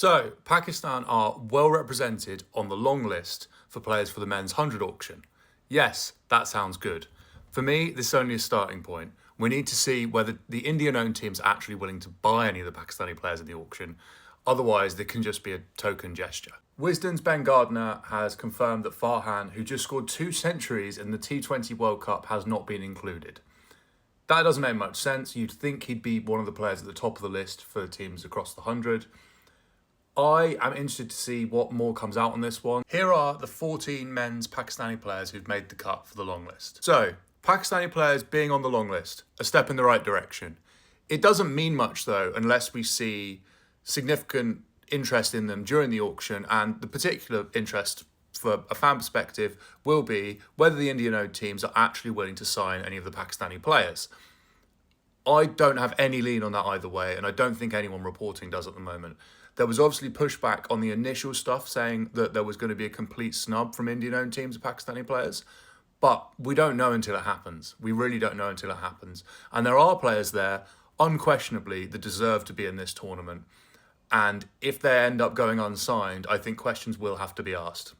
So, Pakistan are well represented on the long list for players for the men's 100 auction. Yes, that sounds good. For me, this is only a starting point. We need to see whether the Indian-owned teams are actually willing to buy any of the Pakistani players in the auction. Otherwise, they can just be a token gesture. Wisden's Ben Gardner has confirmed that Farhan, who just scored 2 centuries in the T20 World Cup, has not been included. That doesn't make much sense. You'd think he'd be one of the players at the top of the list for the teams across the 100. I am interested to see what more comes out on this one. Here are the 14 men's Pakistani players who've made the cut for the long list. So, Pakistani players being on the long list, a step in the right direction. It doesn't mean much though, unless we see significant interest in them during the auction, and the particular interest for a fan perspective will be whether the Indian-owned teams are actually willing to sign any of the Pakistani players. I don't have any lean on that either way, and I don't think anyone reporting does at the moment. There was obviously pushback on the initial stuff saying that there was going to be a complete snub from Indian-owned teams of Pakistani players, but we don't know until it happens. We really don't know until it happens. And there are players there, unquestionably, that deserve to be in this tournament. And if they end up going unsigned, I think questions will have to be asked.